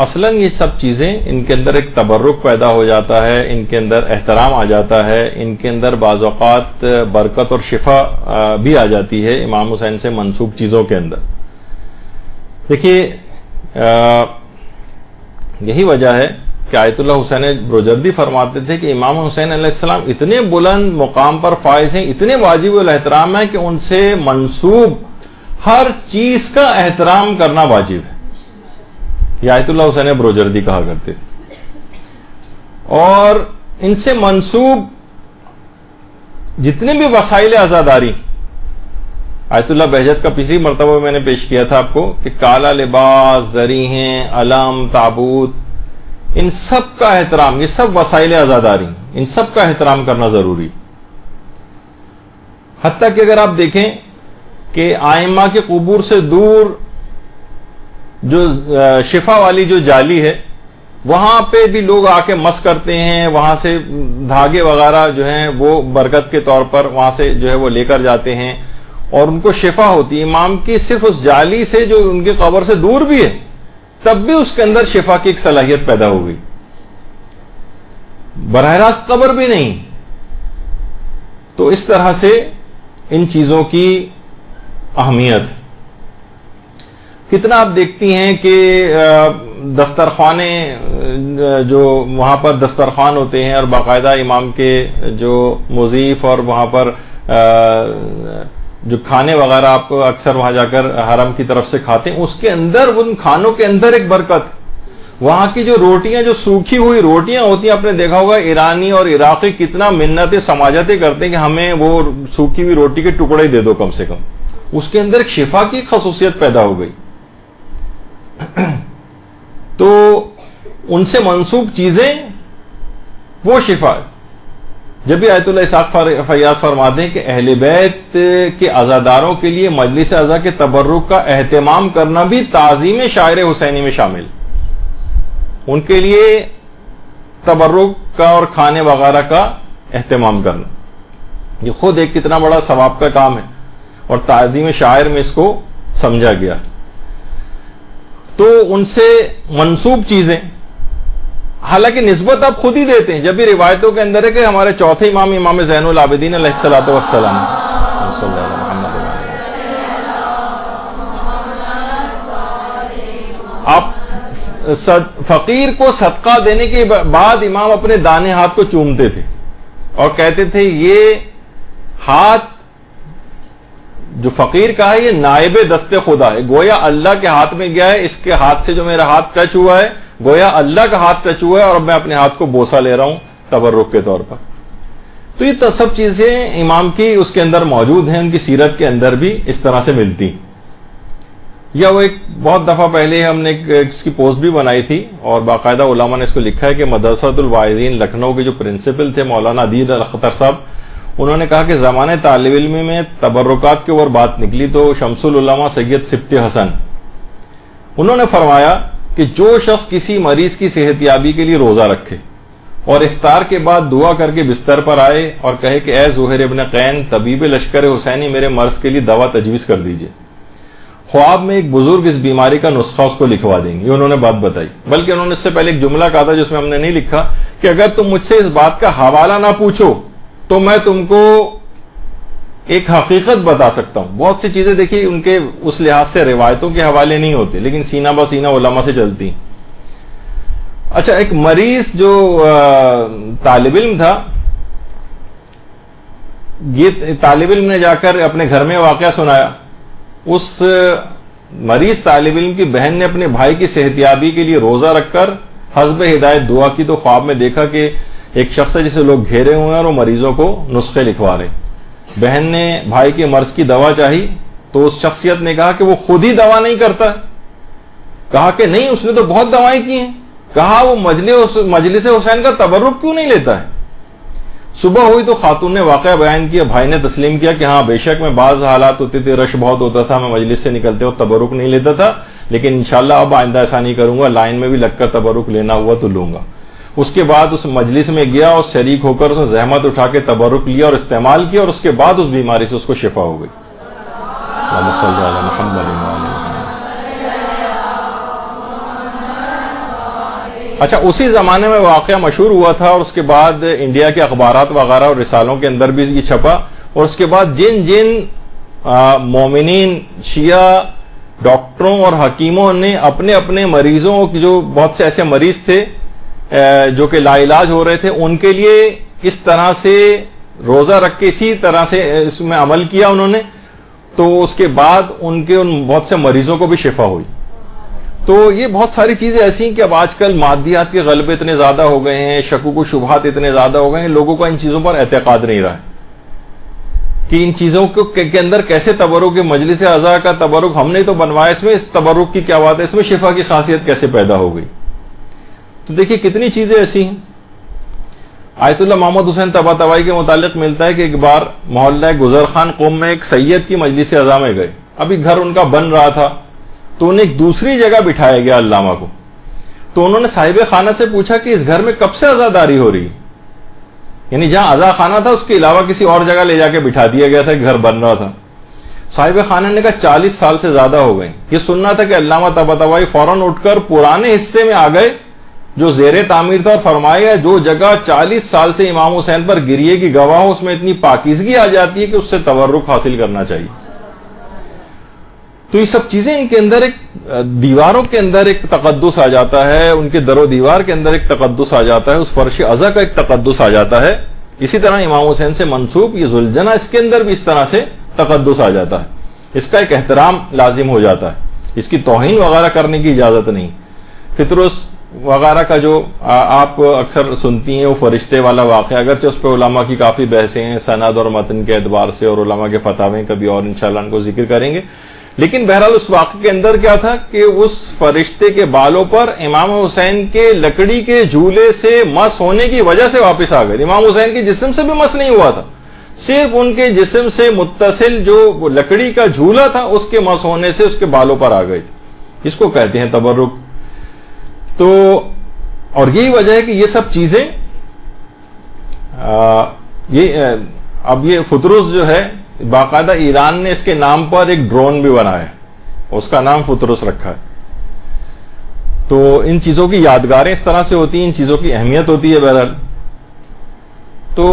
اصلاً یہ سب چیزیں ان کے اندر ایک تبرک پیدا ہو جاتا ہے، ان کے اندر احترام آ جاتا ہے، ان کے اندر بعض اوقات برکت اور شفا بھی آ جاتی ہے امام حسین سے منسوب چیزوں کے اندر. دیکھیے یہی وجہ ہے کہ آیت اللہ حسین بروجردی فرماتے تھے کہ امام حسین علیہ السلام اتنے بلند مقام پر فائز ہیں، اتنے واجب الاحترام ہیں کہ ان سے منسوب ہر چیز کا احترام کرنا واجب ہے. یہ آیت اللہ حسین بروجردی کہا کرتے تھے. اور ان سے منسوب جتنے بھی وسائل عزاداری، آیت اللہ بہجت کا پچھلی مرتبہ میں نے پیش کیا تھا آپ کو کہ کالا لباس، زریحیں، علم، تابوت، ان سب کا احترام، یہ سب وسائل عزاداری، ان سب کا احترام کرنا ضروری. حتیٰ کہ اگر آپ دیکھیں کہ آئمہ کے قبور سے دور جو شفا والی جو جالی ہے وہاں پہ بھی لوگ آ کے مس کرتے ہیں، وہاں سے دھاگے وغیرہ جو ہیں وہ برکت کے طور پر وہاں سے جو ہے وہ لے کر جاتے ہیں اور ان کو شفا ہوتی ہے. امام کی صرف اس جالی سے جو ان کی قبر سے دور بھی ہے تب بھی اس کے اندر شفا کی ایک صلاحیت پیدا ہو گئی، براہ راست قبر بھی نہیں. تو اس طرح سے ان چیزوں کی اہمیت کتنا آپ دیکھتی ہیں کہ دسترخوانے جو وہاں پر دسترخوان ہوتے ہیں اور باقاعدہ امام کے جو مضیف اور وہاں پر جو کھانے وغیرہ آپ اکثر وہاں جا کر حرم کی طرف سے کھاتے ہیں، اس کے اندر ان کھانوں کے اندر ایک برکت. وہاں کی جو روٹیاں، جو سوکھی ہوئی روٹیاں ہوتی ہیں، آپ نے دیکھا ہوگا ایرانی اور عراقی کتنا منتیں سماجتیں کرتے ہیں کہ ہمیں وہ سوکھی ہوئی روٹی کے ٹکڑے دے دو کم سے کم. اس کے اندر ایک شفا کی خصوصیت پیدا ہو گئی. تو ان سے منسوب چیزیں وہ شفا ہے. جب بھی آیت اللہ اسحاق فیاض فرماتے ہیں کہ اہل بیت کے عزاداروں کے لیے مجلس عزا کے تبرک کا اہتمام کرنا بھی تعظیم شاعر حسینی میں شامل. ان کے لیے تبرک کا اور کھانے وغیرہ کا اہتمام کرنا یہ خود ایک کتنا بڑا ثواب کا کام ہے اور تعظیم شاعر میں اس کو سمجھا گیا. تو ان سے منسوب چیزیں حالانکہ نسبت آپ خود ہی دیتے ہیں. جب بھی روایتوں کے اندر ہے کہ ہمارے چوتھے امام امام زین العابدین علیہ الصلوۃ والسلام، آپ فقیر کو صدقہ دینے کے بعد امام اپنے دانے ہاتھ کو چومتے تھے اور کہتے تھے یہ ہاتھ جو فقیر کا ہے یہ نائب دست خدا ہے، گویا اللہ کے ہاتھ میں گیا ہے. اس کے ہاتھ سے جو میرا ہاتھ ٹچ ہوا ہے گویا اللہ کا ہاتھ ٹچ ہوا ہے اور میں اپنے ہاتھ کو بوسہ لے رہا ہوں تبرک کے طور پر. تو یہ سب چیزیں امام کی اس کے اندر موجود ہیں، ان کی سیرت کے اندر بھی اس طرح سے ملتی. یا وہ ایک بہت دفعہ پہلے ہم نے اس کی پوسٹ بھی بنائی تھی اور باقاعدہ علماء نے اس کو لکھا ہے کہ مدرسۃ الواعظین لکھنؤ کے جو پرنسپل تھے مولانا عدیل الاختر صاحب، انہوں نے کہا کہ زمانے طالب علم میں تبرکات کے اوپر بات نکلی تو شمس العلماء سید سبط حسن انہوں نے فرمایا کہ جو شخص کسی مریض کی صحت یابی کے لیے روزہ رکھے اور افطار کے بعد دعا کر کے بستر پر آئے اور کہے کہ اے زہیر ابن قین طبیب لشکر حسینی میرے مرض کے لیے دوا تجویز کر دیجئے، خواب میں ایک بزرگ اس بیماری کا نسخہ اس کو لکھوا دیں گے. یہ انہوں نے بات بتائی. بلکہ انہوں نے اس سے پہلے ایک جملہ کہا تھا جس میں ہم نے نہیں لکھا کہ اگر تم مجھ سے اس بات کا حوالہ نہ پوچھو تو میں تم کو ایک حقیقت بتا سکتا ہوں. بہت سی چیزیں دیکھیے ان کے اس لحاظ سے روایتوں کے حوالے نہیں ہوتے لیکن سینہ بہ سینہ علماء سے چلتی. اچھا، ایک مریض جو طالب علم تھا، یہ طالب علم نے جا کر اپنے گھر میں واقعہ سنایا. اس مریض طالب علم کی بہن نے اپنے بھائی کی صحتیابی کے لیے روزہ رکھ کر حسب ہدایت دعا کی تو خواب میں دیکھا کہ ایک شخص ہے جسے لوگ گھیرے ہوئے ہیں اور وہ مریضوں کو نسخے لکھوا رہے. بہن نے بھائی کے مرض کی دوا چاہی تو اس شخصیت نے کہا کہ وہ خود ہی دوا نہیں کرتا. کہا کہ نہیں، اس نے تو بہت دوائیں کی ہیں. کہا وہ مجلس حسین کا تبرک کیوں نہیں لیتا ہے. صبح ہوئی تو خاتون نے واقعہ بیان کیا، بھائی نے تسلیم کیا کہ ہاں بے شک میں بعض حالات ہوتے تھے، رش بہت ہوتا تھا، میں مجلس سے نکلتے وقت تبرک نہیں لیتا تھا، لیکن انشاءاللہ اب آئندہ ایسا نہیں کروں گا، لائن میں بھی لگ کر تبرک لینا ہوا تو لوں گا. اس کے بعد اس مجلس میں گیا اور شریک ہو کر اس نے زحمت اٹھا کے تبرک لیا اور استعمال کیا اور اس کے بعد اس بیماری سے اس کو شفا ہو گئی. اچھا، اسی زمانے میں واقعہ مشہور ہوا تھا اور اس کے بعد انڈیا کے اخبارات وغیرہ اور رسالوں کے اندر بھی یہ چھپا، اور اس کے بعد جن جن مومنین شیعہ ڈاکٹروں اور حکیموں نے اپنے اپنے مریضوں، جو بہت سے ایسے مریض تھے جو کہ لا علاج ہو رہے تھے، ان کے لیے اس طرح سے روزہ رکھ کے اسی طرح سے اس میں عمل کیا انہوں نے، تو اس کے بعد ان بہت سے مریضوں کو بھی شفا ہوئی۔ تو یہ بہت ساری چیزیں ایسی ہیں کہ اب آج کل مادیات کے غلبے اتنے زیادہ ہو گئے ہیں، شکوک و شبہات اتنے زیادہ ہو گئے ہیں، لوگوں کا ان چیزوں پر اعتقاد نہیں رہا ہے کہ ان چیزوں کے اندر کیسے تبرک، مجلس اعضاء کا تبرک ہم نے تو بنوایا، اس میں اس تبرک کی کیا بات ہے، اس میں شفا کی خاصیت کیسے پیدا ہو گئی؟ تو دیکھیے کتنی چیزیں ایسی ہیں۔ آیت اللہ محمد حسین طباطبائی کے متعلق ملتا ہے کہ ایک بار محلہ گزر خان قوم میں ایک سید کی مجلس اعضاء میں گئے، ابھی گھر ان کا بن رہا تھا، تو انہیں ایک دوسری جگہ بٹھایا گیا علامہ کو، تو انہوں نے صاحب خانہ سے پوچھا کہ اس گھر میں کب سے عزاداری ہو رہی ہے؟ یعنی جہاں عزا خانہ تھا اس کے علاوہ کسی اور جگہ لے جا کے بٹھا دیا گیا تھا، گھر بن رہا تھا۔ صاحب خانہ نے کہا 40 سال سے زیادہ ہو گئے۔ یہ سننا تھا کہ علامہ طباطبائی فوراً اٹھ کر پرانے حصے میں آ گئے جو زیر تعمیر تھا، اور فرمایا جو جگہ 40 سال سے امام حسین پر گریے کی گواہ ہو، اس میں اتنی پاکیزگی آ جاتی ہے کہ اس سے تبرک حاصل کرنا چاہیے۔ تو یہ سب چیزیں ان کے اندر ایک دیواروں کے اندر ایک تقدس آ جاتا ہے، ان کے در و دیوار کے اندر ایک تقدس آ جاتا ہے، اس فرش عزا کا ایک تقدس آ جاتا ہے۔ اسی طرح امام حسین سے منسوب یہ ذوالجناح، اس کے اندر بھی اس طرح سے تقدس آ جاتا ہے، اس کا ایک احترام لازم ہو جاتا ہے، اس کی توہین وغیرہ کرنے کی اجازت نہیں۔ فطرس وغیرہ کا جو آپ اکثر سنتی ہیں وہ فرشتے والا واقعہ، اگرچہ اس پہ علماء کی کافی بحثیں ہیں سند اور متن کے اعتبار سے، اور علماء کے فتاویں کبھی اور انشاءاللہ ان کو ذکر کریں گے، لیکن بہرحال اس واقعے کے اندر کیا تھا کہ اس فرشتے کے بالوں پر امام حسین کے لکڑی کے جھولے سے مس ہونے کی وجہ سے واپس آ گئے۔ امام حسین کے جسم سے بھی مس نہیں ہوا تھا، صرف ان کے جسم سے متصل جو لکڑی کا جھولا تھا اس کے مس ہونے سے اس کے بالوں پر آ گئے تھے۔ اس کو کہتے ہیں تبرک۔ تو اور یہی وجہ ہے کہ یہ سب چیزیں اب یہ فطرس جو ہے باقاعدہ ایران نے اس کے نام پر ایک ڈرون بھی بنایا ہے، اس کا نام فطرس رکھا ہے۔ تو ان چیزوں کی یادگاریں اس طرح سے ہوتی ہیں، ان چیزوں کی اہمیت ہوتی ہے۔ بہرحال تو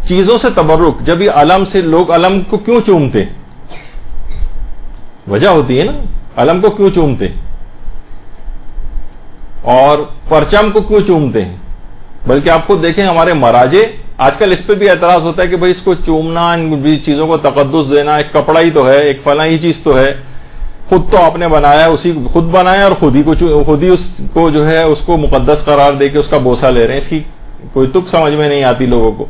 چیزوں سے تبرک، جب یہ علم سے لوگ علم کو کیوں چومتے، وجہ ہوتی ہے نا، علم کو کیوں چومتے اور پرچم کو کیوں چومتے ہیں؟ بلکہ آپ خود دیکھیں ہمارے مراجع آج کل اس پہ بھی اعتراض ہوتا ہے کہ بھئی اس کو چومنا، ان چیزوں کو تقدس دینا، ایک کپڑا ہی تو ہے، ایک فلاں ہی چیز تو ہے، خود تو آپ نے بنایا، اسی خود بنایا اور خود ہی اس کو جو ہے اس کو مقدس قرار دے کے اس کا بوسہ لے رہے ہیں، اس کی کوئی تک سمجھ میں نہیں آتی لوگوں کو۔